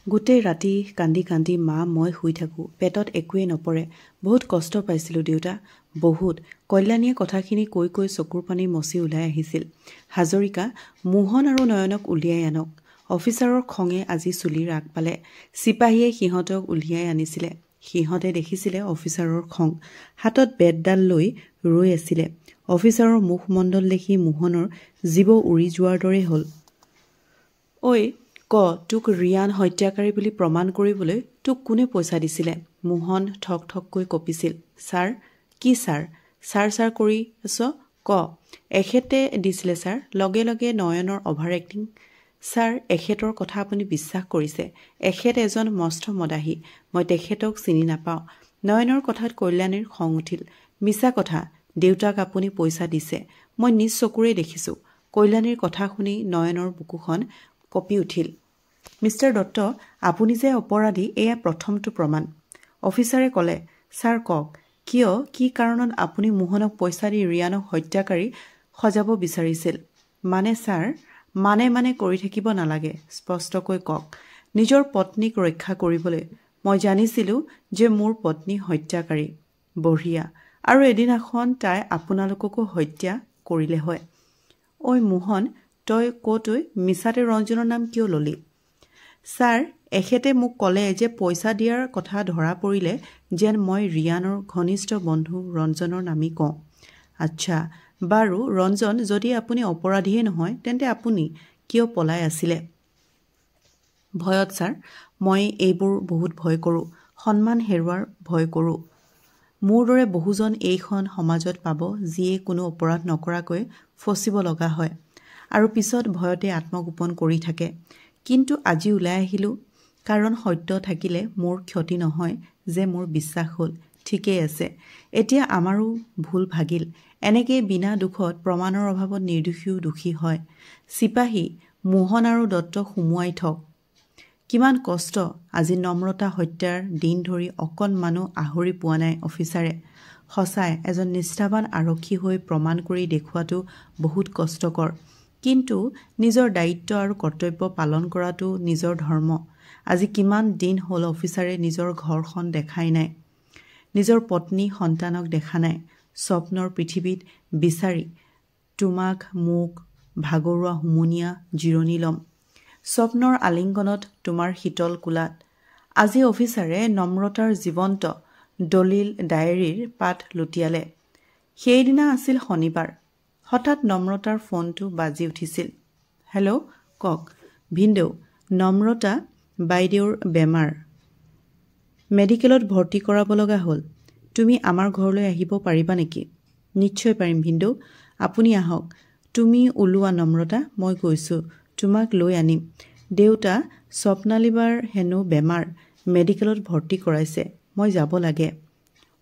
গোটেই ৰাতি কান্দি কান্দি মা মই শুই থাকোঁ। পেটত একোৱেই নপৰে। বহুত কষ্ট পাইছিলোঁ দেউতা, বহুত। কল্যাণীয়ে কথাখিনি কৈ কৈ চকুৰ পানী মচি ওলাই আহিছিল। হাজৰিকা, মোহন আৰু নয়নক উলিয়াই আনক। অফিচাৰৰ খঙে আজি চুলিৰ আগ পালে। চিপাহীয়ে সিহঁতক উলিয়াই আনিছিলে। সিহঁতে দেখিছিলে অফিচাৰৰ খং। হাতত বেতডাল লৈ ৰৈ আছিলে। অফিচাৰৰ মুখমণ্ডল দেখি মোহনৰ জীৱ উৰি যোৱাৰ দৰে হ'ল। ঐ ক, তোক ৰিয়ান হত্যাকাৰী বুলি প্ৰমাণ কৰিবলৈ তোক কোনে পইচা দিছিলে? মোহন ঠক ঠককৈ কঁপিছিল। ছাৰ? কি ছাৰ? ছাৰ ছাৰ কৰি আছ? ক। এখেতে দিছিলে ছাৰ। লগে লগে নয়নৰ অভাৰ এক্টিং। ছাৰ, এখেতৰ কথা আপুনি বিশ্বাস কৰিছে? এখেত এজন মস্ত মদাহী। মই তেখেতক চিনি নাপাওঁ। নয়নৰ কথাত কল্যাণীৰ খং উঠিল। মিছা কথা। দেউতাক আপুনি পইচা দিছে। মই নিজ চকুৰে দেখিছোঁ। কল্যাণীৰ কথা শুনি নয়নৰ বুকুখন কঁপি উঠিল। মিষ্টাৰ দত্ত, আপুনি যে অপৰাধী এয়া প্ৰথমটো প্ৰমাণ। অফিচাৰে ক'লে। ছাৰ কওক, কিয়, কি কাৰণত আপুনি মোহনক পইচা দি ৰিয়ানক হত্যাকাৰী সজাব বিচাৰিছিল? মানে ছাৰ, মানে কৰি থাকিব নালাগে, স্পষ্টকৈ কওক। নিজৰ পত্নীক ৰক্ষা কৰিবলৈ। মই জানিছিলোঁ যে মোৰ পত্নী হত্যাকাৰী। বঢ়িয়া। আৰু এদিনাখন তাই আপোনালোককো হত্যা কৰিলে হয়। ঐ মোহন, তই ক'তৈ মিছাতে ৰঞ্জনৰ নাম কিয় ল'লি? ছাৰ, এখেতে মোক ক'লে যে পইচা দিয়াৰ কথা ধৰা পৰিলে যেন মই ৰিয়ানৰ ঘনিষ্ঠ বন্ধু ৰঞ্জনৰ নামেই কওঁ। আচ্ছা, বাৰু ৰঞ্জন যদি আপুনি অপৰাধীয়ে নহয় তেন্তে আপুনি কিয় পলাই আছিলে? ভয়ত ছাৰ। মই এইবোৰ বহুত ভয় কৰোঁ। সন্মান হেৰুৱাৰ ভয় কৰোঁ। মোৰ দৰে বহুজন এইখন সমাজত পাব যিয়ে কোনো অপৰাধ নকৰাকৈ ফচিব লগা হয় আৰু পিছত ভয়তে আত্মগোপন কৰি থাকে। কিন্তু আজি ওলাই আহিলোঁ কাৰণ সত্য থাকিলে মোৰ ক্ষতি নহয় যে মোৰ বিশ্বাস হ'ল। ঠিকেই আছে, এতিয়া আমাৰো ভুল ভাগিল। এনেকৈ বিনা দুখত প্ৰমাণৰ অভাৱত নিৰ্দোষীও দোষী হয়। চিপাহী, মোহন আৰু দত্তক সুমুৱাই থওক। কিমান কষ্ট। আজি নম্ৰতা হত্যাৰ দিন ধৰি অকণমানো আহৰি পোৱা নাই অফিচাৰে। সঁচাই এজন নিষ্ঠাৱান আৰক্ষী হৈ প্ৰমাণ কৰি দেখুৱাটো বহুত কষ্টকৰ। কিন্তু নিজৰ দায়িত্ব আৰু কৰ্তব্য পালন কৰাটো নিজৰ ধৰ্ম। আজি কিমান দিন হ'ল অফিচাৰে নিজৰ ঘৰখন দেখাই নাই, নিজৰ পত্নী সন্তানক দেখা নাই। স্বপ্নৰ পৃথিৱীত বিচাৰি তোমাক মোক ভাগৰুৱা হুমুনিয়া জিৰণি ল'ম। স্বপ্নৰ আলিংগনত তোমাৰ শীতল কোলাত। আজি অফিচাৰে নম্ৰতাৰ জীৱন্ত দলিল ডায়েৰীৰ পাত লুটিয়ালে। সেইদিনা আছিল শনিবাৰ। হঠাৎ নম্ৰতাৰ ফোনটো বাজি উঠিছিল। হেল্ল', কওক। ভিনদেউ, নম্ৰতা বাইদেউৰ বেমাৰ। মেডিকেলত ভৰ্তি কৰাব লগা হ'ল। তুমি আমাৰ ঘৰলৈ আহিব পাৰিবা নেকি? নিশ্চয় পাৰিম ভিনদেউ, আপুনি আহক। তুমি ওলোৱা নম্ৰতা, মই গৈছোঁ, তোমাক লৈ আনিম। দেউতা, স্বপ্নালীবাৰ হেনো বেমাৰ, মেডিকেলত ভৰ্তি কৰাইছে। মই যাব লাগে।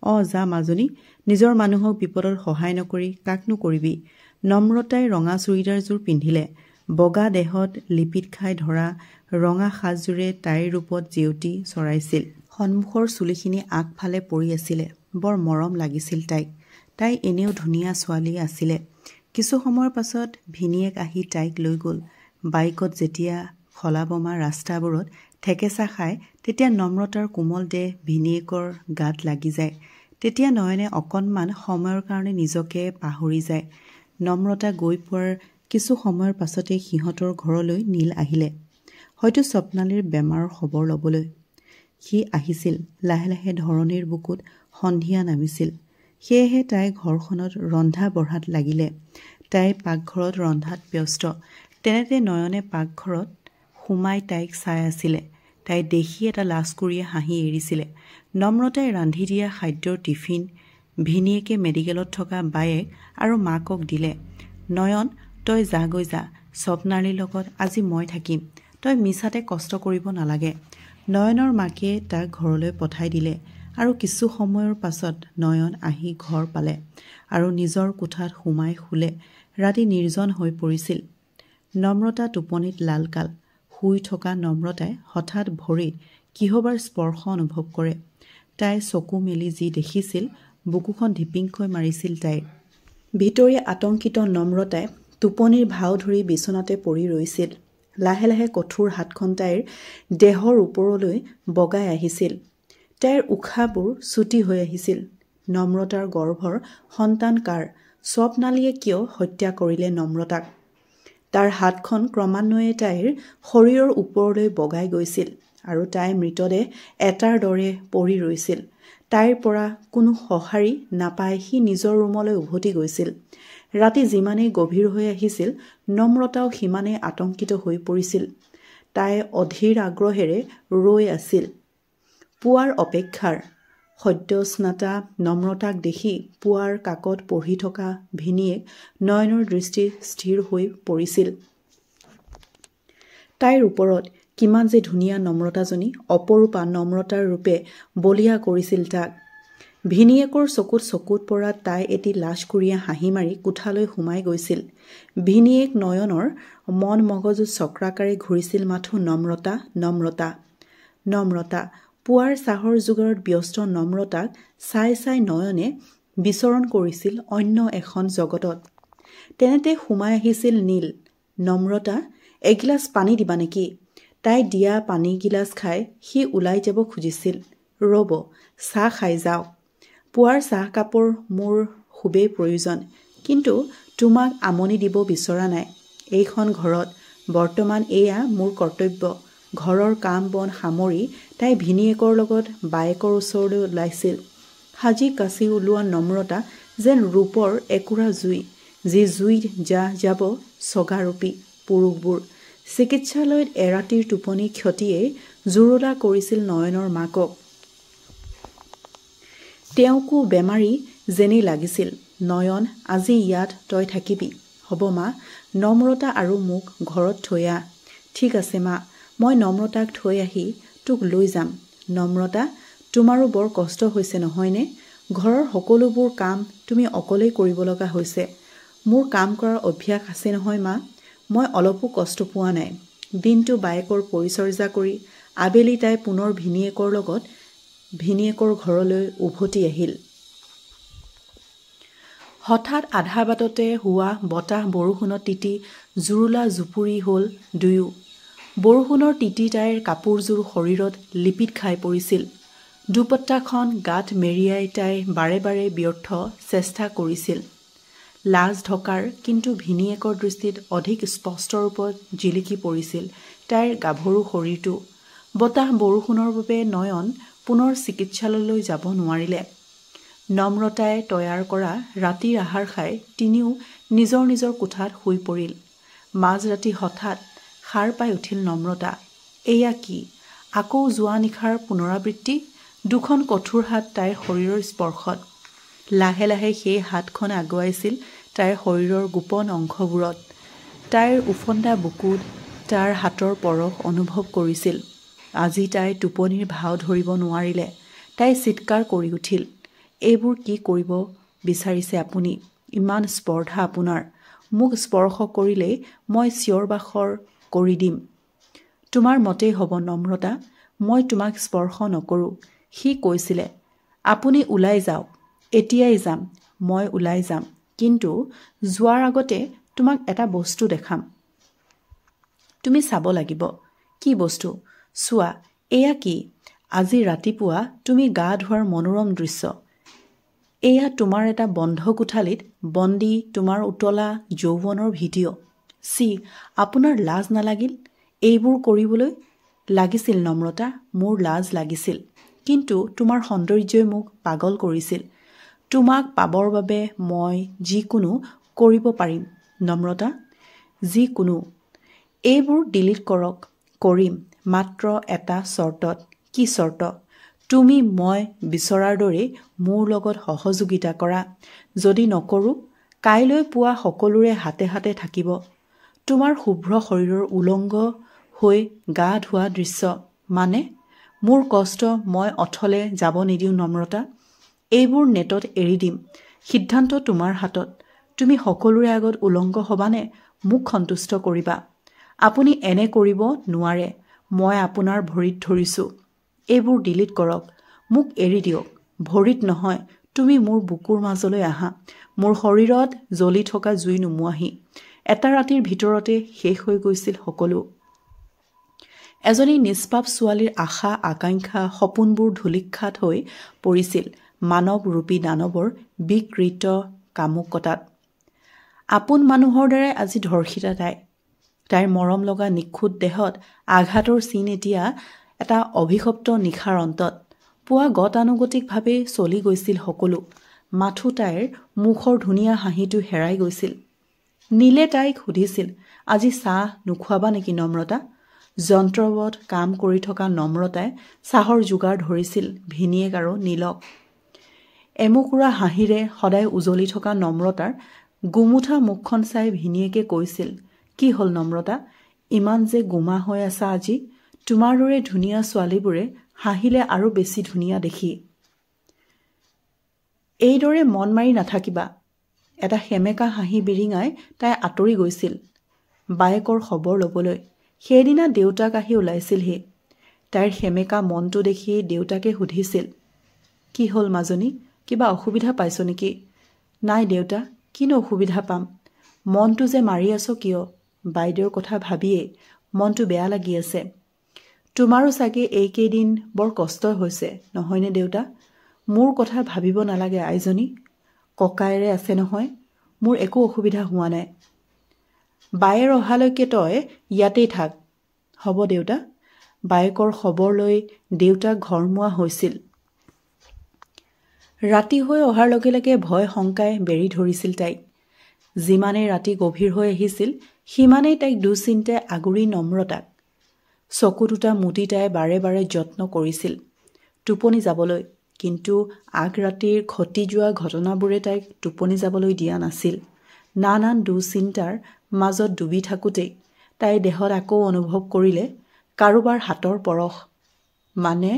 অঁ যা মাজনী, নিজৰ মানুহক বিপদত সহায় নকৰি কাকনো কৰিবি। নম্ৰতাই ৰঙা চুৰিদাৰযোৰ পিন্ধিলে। বগা দেহত লিপিত খাই ধৰা ৰঙা সাজযোৰে তাইৰ ৰূপত জেউতি চৰাইছিল। সন্মুখৰ চুলিখিনি আগফালে পৰি আছিলে। বৰ মৰম লাগিছিল তাইক। তাই এনেও ধুনীয়া ছোৱালী আছিলে। কিছু সময়ৰ পাছত ভিনীয়েক আহি তাইক লৈ গ'ল। বাইকত যেতিয়া খলাবমা ৰাস্তাবোৰত ঠেকেচা খায় তেতিয়া নম্ৰতাৰ কোমল দেহ ভিনীয়েকৰ গাত লাগি যায়। তেতিয়া নয়নে অকণমান সময়ৰ কাৰণে নিজকে পাহৰি যায়। নম্ৰতা গৈ পোৱাৰ কিছু সময়ৰ পাছতে সিহঁতৰ ঘৰলৈ নীল আহিলে। হয়তো স্বপ্নালীৰ বেমাৰৰ খবৰ ল'বলৈ। সি আহিছিল। লাহে লাহে ধৰণীৰ বুকুত সন্ধিয়া নামিছিল। সেয়েহে তাই ঘৰখনত ৰন্ধা বঢ়াত লাগিলে। তাই পাকঘৰত ৰন্ধাত ব্যস্ত। তেনেতে নয়নে পাকঘৰত সোমাই তাইক চাই আছিলে। তাই দেখি এটা লাজকুৰীয়া হাঁহি এৰিছিলে। নম্ৰতাই ৰান্ধি দিয়া খাদ্যৰ টিফিন ভিনীয়েকে মেডিকেলত থকা বায়েক আৰু মাকক দিলে। নয়ন, তই যাগৈ যা। স্বপ্নালীৰ লগত আজি মই থাকিম। তই মিছাতে কষ্ট কৰিব নালাগে। নয়নৰ মাকে তাক ঘৰলৈ পঠাই দিলে আৰু কিছু সময়ৰ পাছত নয়ন আহি ঘৰ পালে আৰু নিজৰ কোঠাত সোমাই শুলে। ৰাতি নিৰ্জন হৈ পৰিছিল। নম্ৰতা টোপনিত লালকাল। শুই থকা নম্ৰতাই হঠাৎ ভৰিত কিহবাৰ স্পৰ্শ অনুভৱ কৰে। তাই চকু মেলি যি দেখিছিল, বুকুখন ধিপিংকৈ মাৰিছিল তাইৰ। ভিতৰি আতংকিত নম্ৰতাই টোপনিৰ ভাও ধৰি বিচনাতে পৰি ৰৈছিল। লাহে লাহে কঠোৰ হাতখন তাইৰ দেহৰ ওপৰলৈ বগাই আহিছিল। তাইৰ উশাহবোৰ চুটি হৈ আহিছিল। নম্ৰতাৰ গৰ্ভৰ সন্তান কাৰ? স্বপ্নালীয়ে কিয় হত্যা কৰিলে নম্ৰতাক? তাৰ হাতখন ক্ৰমান্বয়ে তাইৰ শৰীৰৰ ওপৰলৈ বগাই গৈছিল আৰু তাইৰ মৃতদেহ এটাৰ দৰে পৰি ৰৈছিল। তাইৰ পৰা কোনো সঁহাৰি নাপাই সি নিজৰ ৰুমলৈ উভতি গৈছিল। ৰাতি যিমানেই গভীৰ হৈ আহিছিল, নম্ৰতাও সিমানেই আতংকিত হৈ পৰিছিল। তাই অধীৰ আগ্ৰহেৰে ৰৈ আছিল, পুৱাৰ অপেক্ষাৰ। সদ্যস্নাতা নম্ৰতাক দেখি পুৱাৰ কাকত পঢ়ি থকা ভিনীয়েক নয়নৰ দৃষ্টি স্থিৰ হৈ পৰিছিল। তাইৰ ওপৰত কিমান যে ধুনীয়া নম্ৰতাজনী, অপৰূপা নম্ৰতাৰ ৰূপে বলিয়া কৰিছিল তাক। ভিনীয়েকৰ চকুত পৰাত তাই এটি লাজকুৰীয়া হাঁহি মাৰি কোঠালৈ সোমাই গৈছিল। ভিনীয়েক নয়নৰ মন মগজুত চক্ৰাকাৰে ঘূৰিছিল মাথো নম্ৰতা নম্ৰতা নম্ৰতা। পুৱাৰ চাহৰ যোগাৰত ব্যস্ত নম্ৰতাক চাই চাই নয়নে বিচৰণ কৰিছিল অন্য এখন জগতত। তেনেতে সোমাই আহিছিল নীল। নম্ৰতা, এগিলাচ পানী দিবা নেকি? তাই দিয়া পানী গিলাচ খাই সি ওলাই যাব খুজিছিল। ৰ'ব, চাহ খাই যাওক। পুৱাৰ চাহকাপৰ মোৰ খুবেই প্ৰয়োজন, কিন্তু তোমাক আমনি দিব বিচৰা নাই। এইখন ঘৰত বৰ্তমান এয়া মোৰ কৰ্তব্য। ঘৰৰ কাম বন সামৰি তাই ভিনীয়েকৰ লগত বায়েকৰ ওচৰলৈ ওলাইছিল। সাজি কাচি ওলোৱা নম্ৰতা যেন ৰূপৰ একুৰা জুই, যি জুইত জাহ যাব চগাৰূপী পুৰুষবোৰ। চিকিৎসালয়ত এৰাতিৰ টোপনি ক্ষতিয়েই জুৰুলা কৰিছিল নয়নৰ মাকক। তেওঁকো বেমাৰী যেনেই লাগিছিল। নয়ন, আজি ইয়াত তই থাকিবি। হ'ব মা, নম্ৰতা আৰু মোক ঘৰত থৈ আহ। ঠিক আছে মা, মই নম্ৰতাক থৈ আহি তোক লৈ যাম। নম্ৰতা, তোমাৰো বৰ কষ্ট হৈছে নহয়নে? ঘৰৰ সকলোবোৰ কাম তুমি অকলেই কৰিব লগা হৈছে। মোৰ কাম কৰাৰ অভ্যাস আছে নহয় মা, মই অলপো কষ্ট পোৱা নাই। দিনটো বায়েকৰ পৰিচৰ্যা কৰি আবেলি তাই পুনৰ ভিনীয়েকৰ ঘৰলৈ উভতি আহিল। হঠাৎ আধা বাটতে হোৱা বতাহ বৰষুণত তিতি জুৰুলা জুপুৰি হ'ল দুয়ো। বৰষুণৰ তিতি তাইৰ কাপোৰযোৰ শৰীৰত লিপিত খাই পৰিছিল। দুপট্টাখন গাত মেৰিয়াই তাই বাৰে বাৰে ব্যৰ্থ চেষ্টা কৰিছিল লাজ ঢকাৰ, কিন্তু ভিনীয়েকৰ দৃষ্টিত অধিক স্পষ্ট ৰূপত জিলিকি পৰিছিল তাইৰ গাভৰু শৰীৰটো। বতাহ বৰষুণৰ বাবে নয়ন পুনৰ চিকিৎসালয়লৈ যাব নোৱাৰিলে। নম্ৰতাই তৈয়াৰ কৰা ৰাতিৰ আহাৰ খাই তিনিও নিজৰ নিজৰ কোঠাত শুই পৰিল। মাজৰাতি হঠাৎ সাৰ পাই উঠিল নম্ৰতা। এয়া কি? আকৌ যোৱা নিশাৰ পুনৰাবৃত্তি। দুখন কঠোৰ হাত তাইৰ শৰীৰৰ স্পৰ্শত। লাহে লাহে সেই হাতখন আগুৱাইছিল তাইৰ শৰীৰৰ গোপন অংশবোৰত। তাইৰ উফন্দা বুকুত তাৰ হাতৰ পৰশ অনুভৱ কৰিছিল। আজি তাই টোপনিৰ ভাও ধৰিব নোৱাৰিলে। তাই চিৎকাৰ কৰি উঠিল, এইবোৰ কি কৰিব বিচাৰিছে আপুনি? ইমান স্পৰ্ধা আপোনাৰ? মোক স্পৰ্শ কৰিলেই মই চিঞৰ বাখৰ কৰি দিম। তোমাৰ মতেই হ'ব নম্ৰতা, মই তোমাক স্পৰ্শ নকৰোঁ। সি কৈছিলে, আপুনি ওলাই যাওক। এতিয়াই যাম, মই ওলাই যাম, কিন্তু যোৱাৰ আগতে তোমাক এটা বস্তু দেখাম। তুমি চাব লাগিব। কি বস্তু? চোৱা, এয়া কি? আজি ৰাতিপুৱা তুমি গা ধোৱাৰ মনোৰম দৃশ্য। এয়া তোমাৰ এটা বন্ধ কোঠালিত বন্দী তোমাৰ উতলা যৌৱনৰ ভিডিঅ'। চি, আপোনাৰ লাজ নালাগিল এইবোৰ কৰিবলৈ? লাগিছিল নম্ৰতা, মোৰ লাজ লাগিছিল, কিন্তু তোমাৰ সৌন্দৰ্যই মোক পাগল কৰিছিল। তোমাক পাবৰ বাবে মই যিকোনো কৰিব পাৰিম নম্ৰতা, যিকোনো। এইবোৰ ডিলিট কৰক। কৰিম, মাত্ৰ এটা চৰ্তত। কি চৰ্ত? তুমি মই বিচৰাৰ দৰেই মোৰ লগত সহযোগিতা কৰা। যদি নকৰোঁ, কাইলৈ পুৱা সকলোৰে হাতে হাতে থাকিব তোমাৰ শুভ্ৰ শৰীৰৰ উলংগ হৈ গা ধোৱা দৃশ্য। মানে মোৰ কষ্ট মই অথলে যাব নিদিওঁ নম্ৰতা। এইবোৰ নেটত এৰি দিম। সিদ্ধান্ত তোমাৰ হাতত। তুমি সকলোৰে আগত উলংগ হবানে মোক সন্তুষ্ট কৰিবা? আপুনি এনে কৰিব নোৱাৰে। মই আপোনাৰ ভৰিত ধৰিছোঁ। এইবোৰ ডিলিট কৰক। মোক এৰি দিয়ক। ভৰিত নহয়, তুমি মোৰ বুকুৰ মাজলৈ আহা। মোৰ শৰীৰত জ্বলি থকা জুই নুমুৱাহি। এটা ৰাতিৰ ভিতৰতে শেষ হৈ গৈছিল সকলো। এজনী নিষ্পাপ ছোৱালীৰ আশা আকাংক্ষা সপোনবোৰ ধূলিক্ষাত হৈ পৰিছিল মানৱ ৰূপী দানৱৰ বিকৃত কামুকতাত। আপোন মানুহৰ দ্বাৰাই আজি ধৰ্ষিতা তাইৰ মৰম লগা নিখুঁত দেহত আঘাতৰ চিন এতিয়া এটা অভিশপ্ত নিশাৰ অন্তত। পুৱা গতানুগতিকভাৱে চলি গৈছিল সকলো, মাথো তাইৰ মুখৰ ধুনীয়া হাঁহিটো হেৰাই গৈছিল। নীলে তাইক সুধিছিল, আজি চাহ নোখোৱাবা নেকি নম্ৰতা? যন্ত্ৰবৎ কাম কৰি থকা নম্ৰতাই চাহৰ যোগাৰ ধৰিছিল ভিনীয়েক আৰু নীলক। এমুকুৰা হাঁহিৰে সদায় উজলি থকা নম্ৰতাৰ গুমুঠা মুখখন চাই ভিনীয়েকে কৈছিল, কি হ'ল নম্ৰতা, ইমান যে গুমা হৈ আছা আজি? তোমাৰ দৰে ধুনীয়া ছোৱালীবোৰে হাঁহিলে আৰু বেছি ধুনীয়া দেখি। এইদৰে মন মাৰি নাথাকিবা। এটা সেমেকা হাঁহি বিৰিঙাই তাই আঁতৰি গৈছিল বায়েকৰ খবৰ ল'বলৈ। সেইদিনা দেউতাক আহি ওলাইছিলহি। তাইৰ সেমেকা মনটো দেখি দেউতাকে সুধিছিল, কি হ'ল মাজনী, কিবা অসুবিধা পাইছ নেকি? নাই দেউতা, কিনো অসুবিধা পাম। মনটো যে মাৰি আছ কিয়? বাইদেউৰ কথা ভাবিয়েই মনটো বেয়া লাগি আছে। তোমাৰো চাগে এইকেইদিন বৰ কষ্ট হৈছে নহয়নে দেউতা? মোৰ কথা ভাবিব নালাগে আইজনী, ককায়েৰে আছে নহয়, মোৰ একো অসুবিধা হোৱা নাই। বায়েৰ অহালৈকে তই ইয়াতেই থাক। হ'ব দেউতা। বায়েকৰ খবৰ লৈ দেউতাক ঘৰমুৱা হৈছিল। ৰাতি হৈ অহাৰ লগে লগে ভয় শংকাই বেৰি ধৰিছিল তাইক। যিমানেই ৰাতি গভীৰ হৈ আহিছিল সিমানেই তাইক দুশ্চিন্তাই আগুৰি নম্ৰতাক। চকু দুটা মুদি তাই বাৰে বাৰে যত্ন কৰিছিল টোপনি যাবলৈ, কিন্তু আগ ৰাতিৰ ঘটি যোৱা ঘটনাবোৰে তাইক টোপনি যাবলৈ দিয়া নাছিল। নানান দুশ্চিন্তাৰ মাজত ডুবি থাকোঁতেই তাইৰ দেহত আকৌ অনুভৱ কৰিলে কাৰোবাৰ হাতৰ পৰশ, মানে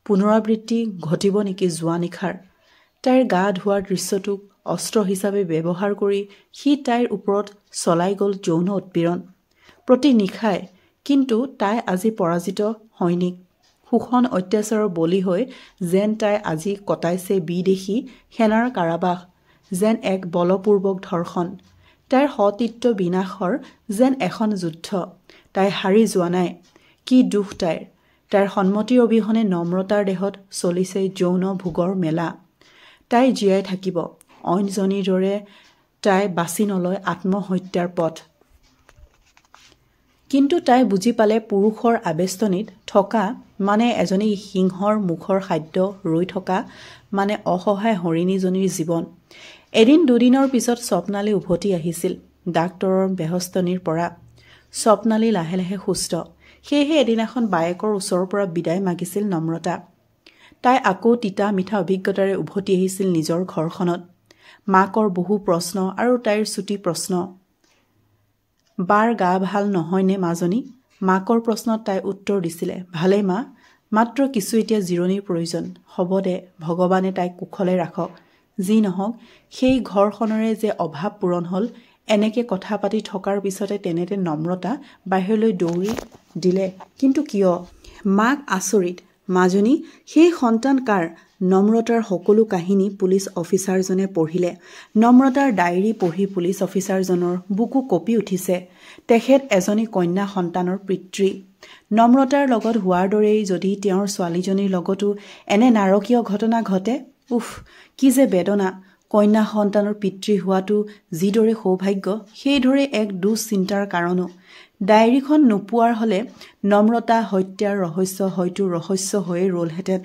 পুনৰাবৃত্তি ঘটিব নেকি যোৱা নিশাৰ। তাইৰ গা ধোৱাৰ দৃশ্যটোক অস্ত্ৰ হিচাপে ব্যৱহাৰ কৰি সি তাইৰ ওপৰত চলাই গ'ল যৌন উৎপীড়ন প্ৰতি নিশাই। কিন্তু তাই আজি পৰাজিত সৈনিক, শোষণ অত্যাচাৰৰ বলি হৈ যেন তাই আজি কটাইছে বিদেশী সেনাৰ কাৰাবাস, যেন এক বলপূৰ্বক ধৰ্ষণ। তাইৰ সতীত্ব বিনাশৰ যেন এখন যুদ্ধ। তাই হাৰি যোৱা নাই। কি দুখ তাইৰ সন্মতিৰ অবিহনে নম্ৰতাৰ দেহত চলিছে যৌন ভোগৰ মেলা। তাই জীয়াই থাকিব, অইনজনীৰ দৰে তাই বাছি নলয় আত্মহত্যাৰ পথ। কিন্তু তাই বুজি পালে পুৰুষৰ আবেষ্টনীত থকা মানে এজনী সিংহৰ মুখৰ খাদ্য ৰৈ থকা মানে অসহায় হৰিণীজনীৰ জীৱন। এদিন দুদিনৰ পিছত স্বপ্নালী উভতি আহিছিল ডাক্তৰৰ বেহস্তনিৰ পৰা। স্বপ্নালী লাহে লাহে সুস্থ। সেয়েহে এদিনাখন বায়েকৰ ওচৰৰ পৰা বিদায় মাগিছিল নম্ৰতা। তাই আকৌ তিতা মিঠা অভিজ্ঞতাৰে উভতি আহিছিল নিজৰ ঘৰখনত। মাকৰ বহু প্ৰশ্ন আৰু তাইৰ চুটি প্ৰশ্ন। বাৰ গা ভাল নহয়নে মাজনী? মাকৰ প্ৰশ্নত তাই উত্তৰ দিছিলে, ভালেই মা, মাত্ৰ কিছু এতিয়া জিৰণিৰ প্ৰয়োজন। হ'ব দে, ভগৱানে তাইক কুশলে ৰাখক। যি নহওক সেই ঘৰখনৰে যে অভাৱ পূৰণ হ'ল। এনেকে কথা পাতি থকাৰ পিছতে তেনেতে নম্ৰতা বাহিৰলৈ দৌৰি দিলে। কিন্তু কিয়? মাক আচৰিত। মাজনী, সেই সন্তান কাৰ? নম্ৰতাৰ সকলো কাহিনী পুলিচ অফিচাৰজনে পঢ়িলে। নম্ৰতাৰ ডায়েৰী পঢ়ি পুলিচ অফিচাৰজনৰ বুকু কঁপি উঠিছে। তেখেত এজনী কন্যা সন্তানৰ পিতৃ। নম্ৰতাৰ লগত হোৱাৰ দৰেই যদি তেওঁৰ ছোৱালীজনীৰ লগতো এনে নাৰকীয় ঘটনা ঘটে, উফ, কি যে বেদনা। কন্যা সন্তানৰ পিতৃ হোৱাটো যিদৰে সৌভাগ্য, সেইদৰে এক দুশ্চিন্তাৰ কাৰণো। ডায়েৰীখন নোপোৱাৰ হলে নম্ৰতা হত্যাৰ ৰহস্য হয়তো ৰহস্য হৈয়ে ৰলহেঁতেন।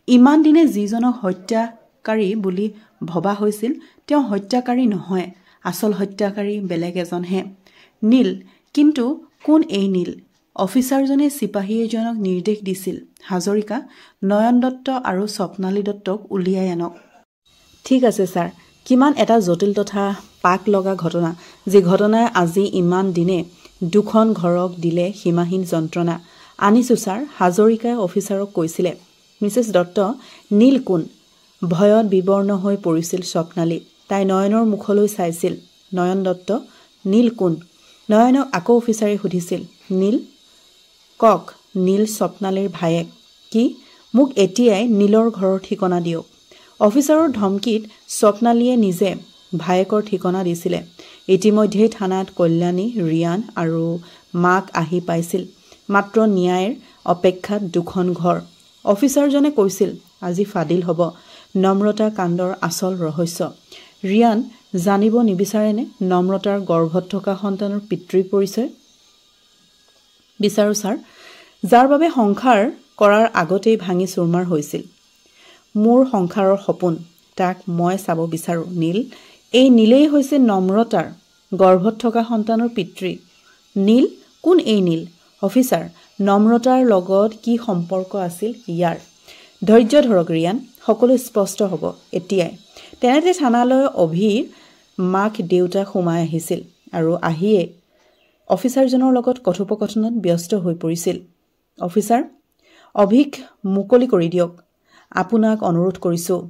ইমান দিনে যিজনক হত্যাকাৰী বুলি ভবা হৈছিল তেওঁ হত্যাকাৰী নহয়, আচল হত্যাকাৰী বেলেগ এজনহে, নীল। কিন্তু কোন এই নীল? অফিচাৰজনে চিপাহী এজনক নিৰ্দেশ দিছিল, হাজৰিকা, নয়ন দত্ত আৰু স্বপ্নালী দত্তক উলিয়াই আনক। ঠিক আছে ছাৰ। কিমান এটা জটিল তথা পাক লগা ঘটনা, যি ঘটনাই আজি ইমান দিনে দুখন ঘৰক দিলে সীমাহীন যন্ত্ৰণা। আনিছোঁ ছাৰ, হাজৰিকাই অফিচাৰক কৈছিলে। মিছেছ দত্ত, নীল কোন? ভয়ত বিবৰ্ণ হৈ পৰিছিল স্বপ্নালী। তাই নয়নৰ মুখলৈ চাইছিল। নয়ন দত্ত, নীল কোন? নয়নক আকৌ অফিচাৰে সুধিছিল। নীল? কওক। নীল স্বপ্নালীৰ ভায়েক। কি? মোক এতিয়াই নীলৰ ঘৰৰ ঠিকনা দিয়ক। অফিচাৰৰ ধমকিত স্বপ্নালীয়ে নিজে ভায়েকৰ ঠিকনা দিছিলে। ইতিমধ্যেই থানাত কল্যাণী, ৰিয়ান আৰু মাক আহি পাইছিল। মাত্ৰ ন্যায়ৰ অপেক্ষাত দুখন ঘৰ। অফিচাৰজনে কৈছিল, আজি ফাদিল হ'ব নম্ৰতা কাণ্ডৰ আচল ৰহস্য। ৰিয়ান জানিব নিবিচাৰেনে নম্ৰতাৰ গৰ্ভত থকা সন্তানৰ পিতৃ পৰিচয়? বিচাৰো ছাৰ, যাৰ বাবে সংসাৰ কৰাৰ আগতেই ভাঙি চুৰমাৰ হৈছিল। মোৰ সংসাৰৰ সপোন, তাক মই চাব বিচাৰোঁ। নীল, এই নীলেই হৈছে নম্ৰতাৰ গৰ্ভত থকা সন্তানৰ পিতৃ। নীল? কোন এই নীল? অফিচাৰ, নম্ৰতাৰ লগত কি সম্পৰ্ক আছিল ইয়াৰ? ধৈৰ্য ধৰক ৰিয়ান, সকলো স্পষ্ট হ'ব এতিয়াই। তেনেতে থানালৈ অভিৰ মাক দেউতাক সোমাই আহিছিল আৰু আহিয়ে অফিচাৰজনৰ লগত কথোপকথনত ব্যস্ত হৈ পৰিছিল। অফিচাৰ, অভিক মুকলি কৰি দিয়ক, আপোনাক অনুৰোধ কৰিছোঁ।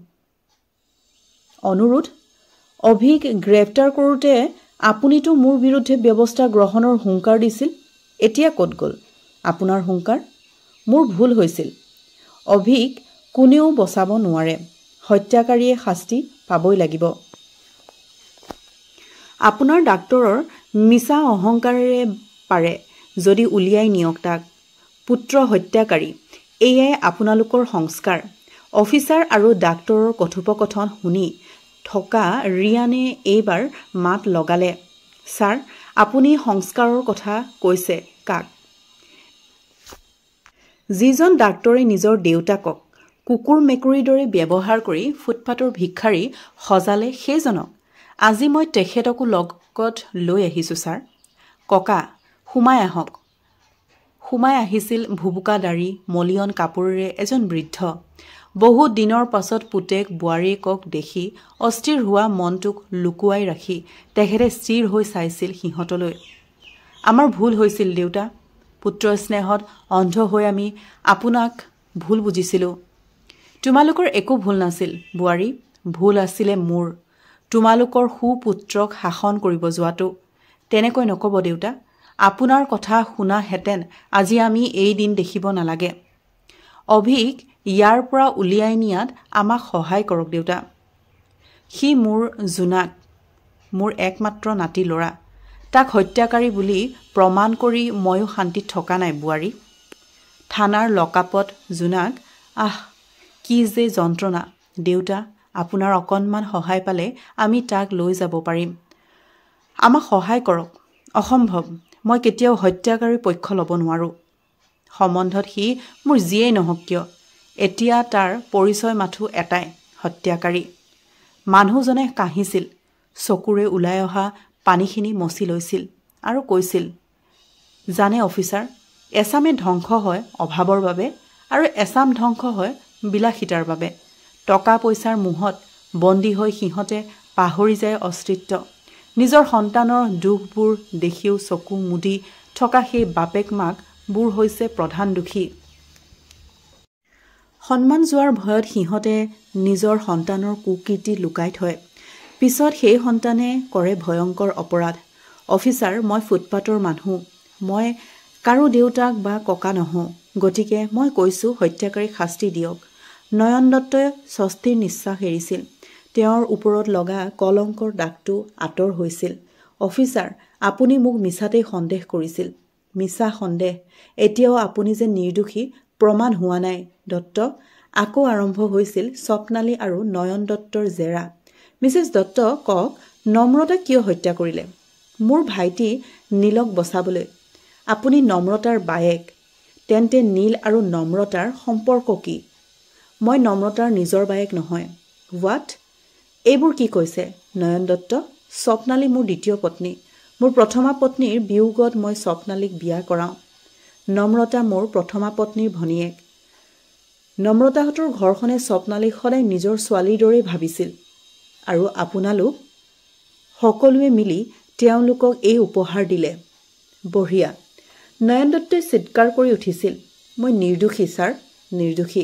অনুৰোধ? অভিক গ্ৰেপ্তাৰ কৰোঁতে আপুনিতো মোৰ বিৰুদ্ধে ব্যৱস্থা গ্ৰহণৰ হুংকাৰ দিছিল। এতিয়া ক'ত গ'ল আপোনাৰ হুংকাৰ? মোৰ ভুল হৈছিল। অভিক কোনেও বচাব নোৱাৰে। হত্যাকাৰীয়ে শাস্তি পাবই লাগিব। আপোনাৰ ডাক্তৰৰ মিছা অহংকাৰেৰে পাৰে যদি উলিয়াই নিয়ক তাক। পুত্ৰ হত্যাকাৰী, এয়াই আপোনালোকৰ সংস্কাৰ। অফিচাৰ আৰু ডাক্তৰৰ কথোপকথন শুনি থকা ৰিয়ানে এইবাৰ মাত লগালে। ছাৰ, আপুনি সংস্কাৰৰ কথা কৈছে কাক? যিজন ডাক্তৰে নিজৰ দেউতাকক কুকুৰ মেকুৰীৰ দৰে ব্যৱহাৰ কৰি ফুটপাতৰ ভিক্ষাৰী সজালে সেইজনক আজি মই তেখেতকো লগত লৈ আহিছোঁ। ছাৰ, ককা সোমাই আহক। সোমাই আহিছিল ভুবুকা দাড়ি মলিয়ন কাপোৰেৰে এজন বৃদ্ধ। বহুত দিনৰ পাছত পুতেক বোৱাৰীয়েকক দেখি অস্থিৰ হোৱা মনটোক লুকুৱাই ৰাখি তেখেতে স্থিৰ হৈ চাইছিল সিহঁতলৈ। আমাৰ ভুল হৈছিল দেউতা। পুত্ৰ স্নেহত অন্ধ হৈ আমি আপোনাক ভুল বুজিছিলোঁ। তোমালোকৰ একো ভুল নাছিল বোৱাৰী, ভুল আছিলে মোৰ তোমালোকৰ সুপুত্ৰক শাসন কৰিব যোৱাটো। তেনেকৈ নক'ব দেউতা। আপোনাৰ কথা শুনাহেঁতেন আজি আমি এই দিন দেখিব নালাগে। অভিক ইয়াৰ পৰা উলিয়াই নিয়াত আমাক সহায় কৰক দেউতা। সি মোৰ জোনাক, মোৰ একমাত্ৰ নাতি ল'ৰা। তাক হত্যাকাৰী বুলি প্ৰমাণ কৰি ময়ো শান্তিত থকা নাই বোৱাৰী। থানাৰ লকআপত জোনাক, আহ কি যে যন্ত্ৰণা। দেউতা, আপোনাৰ অকণমান সহায় পালে আমি তাক লৈ যাব পাৰিম। আমাক সহায় কৰক। অসম্ভৱ, মই কেতিয়াও হত্যাকাৰীৰ পক্ষ ল'ব নোৱাৰোঁ। সম্বন্ধত সি মোৰ যিয়েই নহওক কিয়, এতিয়া তাৰ পৰিচয় মাথো এটাই, হত্যাকাৰী। মানুহজনে কাহিছিল, চকুৰে ওলাই অহা পানীখিনি মচি লৈছিল আৰু কৈছিল, জানে অফিচাৰ, এচামে ধ্বংস হয় অভাৱৰ বাবে আৰু এচাম ধ্বংস হয় বিলাসিতাৰ বাবে। টকা পইচাৰ মোহত বন্দী হৈ সিহঁতে পাহৰি যায় অস্তিত্ব। নিজৰ সন্তানৰ দুখবোৰ দেখিও চকু মুদি থকা সেই বাপেক মাকবোৰ হৈছে প্ৰধান দোষী। সন্মান যোৱাৰ ভয়ত সিহঁতে নিজৰ সন্তানৰ কুকীৰ্তি লুকাই থয়। পিছত সেই সন্তানে কৰে ভয়ংকৰ অপৰাধ। অফিচাৰ, মই ফুটপাতৰ মানুহ। মই কাৰো দেউতাক বা ককা নহওঁ। গতিকে মই কৈছোঁ হত্যাকাৰীক শাস্তি দিয়ক। নয়ন দত্তই স্বস্তিৰ নিশ্বাস এৰিছিল। তেওঁৰ ওপৰত লগা কলংকৰ দাগটো আঁতৰ হৈছিল। অফিচাৰ, আপুনি মোক মিছাতেই সন্দেহ কৰিছিল। মিছা সন্দেহ। এতিয়াও আপুনি যে নিৰ্দোষী প্ৰমাণ হোৱা নাই দত্ত। আকৌ আৰম্ভ হৈছিল স্বপ্নালী আৰু নয়ন দত্তৰ জেৰা। মিছেছ দত্ত, কওক, নম্ৰতা কিয় হত্যা কৰিলে? মোৰ ভাইটি নীলক বচাবলৈ। আপুনি নম্ৰতাৰ বায়েক। তেন্তে নীল আৰু নম্ৰতাৰ সম্পৰ্ক কি? মই নম্ৰতাৰ নিজৰ বায়েক নহয়। হোৱাট? এইবোৰ কি কৈছে নয়ন দত্ত? স্বপ্নালী মোৰ দ্বিতীয় পত্নী। মোৰ প্ৰথমা পত্নীৰ বিয়োগত মই স্বপ্নালীক বিয়া কৰাওঁ। নম্ৰতা মোৰ প্ৰথমা পত্নীৰ ভনীয়েক। নম্ৰতাহঁতৰ ঘৰখনে স্বপ্নালীক সদায় নিজৰ ছোৱালীৰ দৰেই ভাবিছিল আৰু আপোনালোক সকলোৱে মিলি তেওঁলোকক এই উপহাৰ দিলে। বঢ়িয়া। নয়ন দত্তই চিৎকাৰ কৰি উঠিছিল, মই নিৰ্দোষী ছাৰ, নিৰ্দোষী।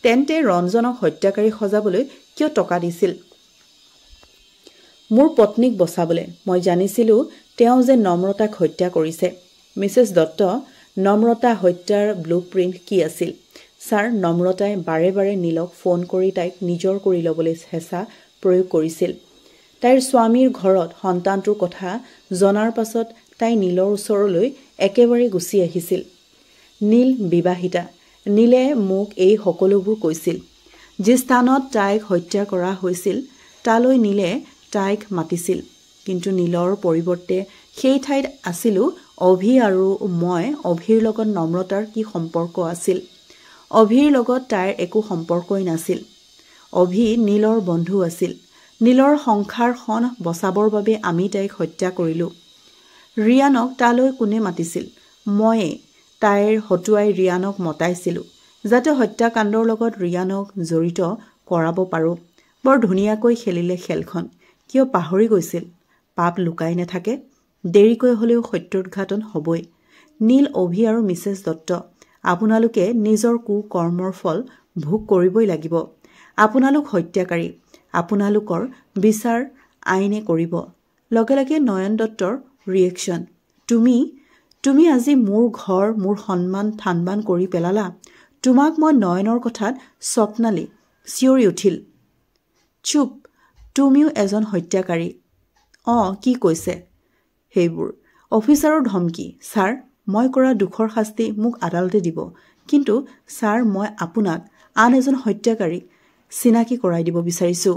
তেন্তে ৰঞ্জনক হত্যাকাৰী সজাবলৈ কিয় টকা দিছিল? মোৰ পত্নীক বচাবলৈ। মই জানিছিলোঁ তেওঁ যে নম্ৰতাক হত্যা কৰিছে। মিছেছ দত্ত, নম্ৰতা হত্যাৰ ব্লুপ্ৰিণ্ট কি আছিল? ছাৰ, নম্ৰতাই বাৰে বাৰে নীলক ফোন কৰি তাইক নিজৰ কৰি ল'বলৈ হেঁচা প্ৰয়োগ কৰিছিল। তাইৰ স্বামীৰ ঘৰত সন্তানটোৰ কথা জনাৰ পাছত তাই নীলৰ ওচৰলৈ একেবাৰে গুচি আহিছিল। নীল বিবাহিতা। নীলে মোক এই সকলোবোৰ কৈছিল। যি স্থানত তাইক হত্যা কৰা হৈছিল তালৈ নীলে তাইক মাতিছিল। কিন্তু নীলৰ পৰিৱৰ্তে সেই ঠাইত আছিলোঁ অভি আৰু মই। অভিৰ লগত নম্ৰতাৰ কি সম্পৰ্ক আছিল? অভিৰ লগত তাইৰ একো সম্পৰ্কই নাছিল। অভি নীলৰ বন্ধু আছিল। নীলৰ সংসাৰখন বচাবৰ বাবে আমি তাইক হত্যা কৰিলোঁ। ৰিয়ানক তালৈ কোনে মাতিছিল? ময়ে তাইৰ হতুৱাই ৰিয়ানক মতাইছিলোঁ যাতে হত্যাকাণ্ডৰ লগত ৰিয়ানক জড়িত কৰাব পাৰোঁ। বৰ ধুনীয়াকৈ খেলিলে খেলখন। কিয় পাহৰি গৈছিল? পাপ লুকাই নাথাকে। দেৰিকৈ হ'লেও সত্যোদ্ঘাটন হ'বই। নীল, অভি আৰু মিছেছ দত্ত, আপোনালোকে নিজৰ কুকৰ্মৰ ফল ভোগ কৰিবই লাগিব। আপোনালোক হত্যাকাৰী। আপোনালোকৰ বিচাৰ আইনে কৰিব। লগে লগে নয়ন দত্তৰ ৰিয়েকশ্যন। তুমি আজি মোৰ ঘৰ, মোৰ সন্মান থানবান কৰি পেলালা। তোমাক মই নয়নৰ কথাত স্বপ্নালী চিঞৰি উঠিল। চুপ, তুমিও এজন হত্যাকাৰী। কি কৈছে সেইবোৰ? অফিচাৰৰ ধমকি। ছাৰ, মই কৰা দুখৰ শাস্তি মোক আদালতে দিব। কিন্তু ছাৰ, মই আপোনাক আন এজন হত্যাকাৰী চিনাকি কৰাই দিব বিচাৰিছোঁ।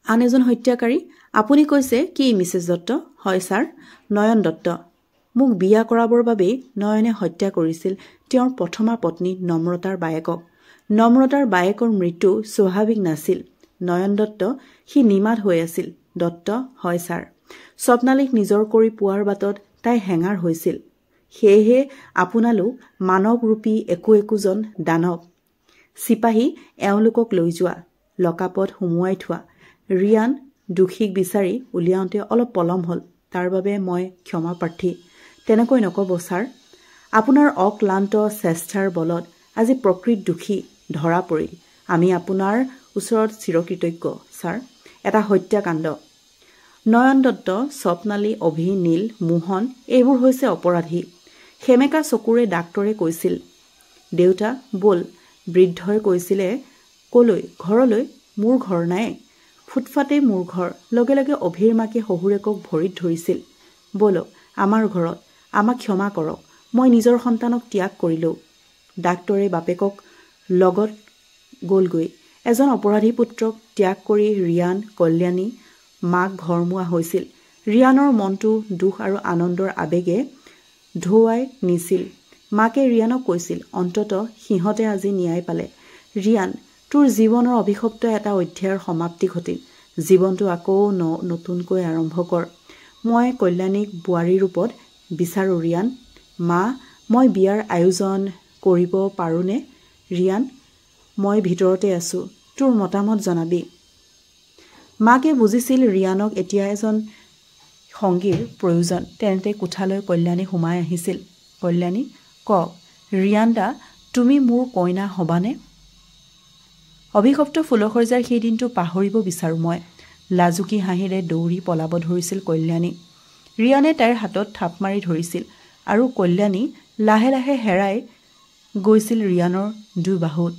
আন এজন হত্যাকাৰী? আপুনি কৈছে কি মিছেছ দত্ত? হয় ছাৰ, নয়ন দত্ত। মোক বিয়া কৰাবৰ বাবেই নয়নে হত্যা কৰিছিল তেওঁৰ প্ৰথমা পত্নী নম্ৰতাৰ বায়েকক। নম্ৰতাৰ বায়েকৰ মৃত্যু স্বাভাৱিক নাছিল। নয়ন দত্ত, সি নিমাত হৈ আছিল। দত্ত, হয় ছাৰ। স্বপ্নালীক নিজৰ কৰি পোৱাৰ বাটত তাই হেঙাৰ হৈছিল। সেয়েহে আপোনালোক মানৱৰূপী একোজন দানৱ। চিপাহী, এওঁলোকক লৈ যোৱা, লকাপত সুমুৱাই থোৱা। ৰিয়ান দোষীক বিচাৰি উলিয়াওঁতে অলপ পলম হ'ল, তাৰ বাবে মই ক্ষমাপ্ৰাৰ্থী। তেনেকৈ নক'ব ছাৰ। আপোনাৰ অক্লান্ত চেষ্টাৰ বলত আজি প্ৰকৃত দোষী ধৰা পৰিল। আমি আপোনাৰ ওচৰত চিৰকৃতজ্ঞ ছাৰ। এটা হত্যাকাণ্ড। নয়ন দত্ত, স্বপ্নালী, অভি, নীল, মোহন এইবোৰ হৈছে অপৰাধী। সেমেকা চকুৰে ডাক্তৰে কৈছিল। দেউতা ব'ল। বৃদ্ধই কৈছিলে, কলৈ? ঘৰলৈ। মোৰ ঘৰ নাই, ফুটফাতেই মোৰ ঘৰ। লগে লগে অভিৰ মাকে শহুৰেকক ভৰিত ধৰিছিল। ব'লক আমাৰ ঘৰত, আমাক ক্ষমা কৰক। মই নিজৰ সন্তানক ত্যাগ কৰিলোঁ। ডাক্তৰে বাপেকক লগত গ'লগৈ। এজন অপৰাধী পুত্ৰক ত্যাগ কৰি ৰিয়ান, কল্যাণী মাক ঘৰমুৱা হৈছিল। ৰিয়ানৰ মনটো দুখ আৰু আনন্দৰ আৱেগে ধুৱাই নিছিল। মাকে ৰিয়ানক কৈছিল, অন্ততঃ সিহঁতে আজি ন্যায় পালে। ৰিয়ান, তোৰ জীৱনৰ অভিশপ্ত এটা অধ্যায়ৰ সমাপ্তি ঘটিল। জীৱনটো আকৌ নতুনকৈ আৰম্ভ কৰ। মই কল্যাণীক বোৱাৰী ৰূপত বিচাৰোঁ ৰিয়ান। মা, মই বিয়াৰ আয়োজন কৰিব পাৰোঁনে? ৰিয়ান, মই ভিতৰতে আছোঁ, তোৰ মতামত জনাবি। মাকে বুজিছিল ৰিয়ানক এতিয়া এজন সংগীৰ প্ৰয়োজন। তেনেতে কোঠালৈ কল্যাণী সোমাই আহিছিল। কল্যাণী, কওক ৰিয়ান দা, তুমি মোৰ কইনা হবানে? অভিশপ্ত ফুলশয্যাৰ সেই দিনটো পাহৰিব বিচাৰোঁ মই। লাজুকী হাঁহিৰে দৌৰি পলাব ধৰিছিল কল্যাণী। ৰিয়ানে তাইৰ হাতত থাপ মাৰি ধৰিছিল আৰু কল্যাণী লাহে লাহে হেৰাই গৈছিল ৰিয়ানৰ দুবাহুত।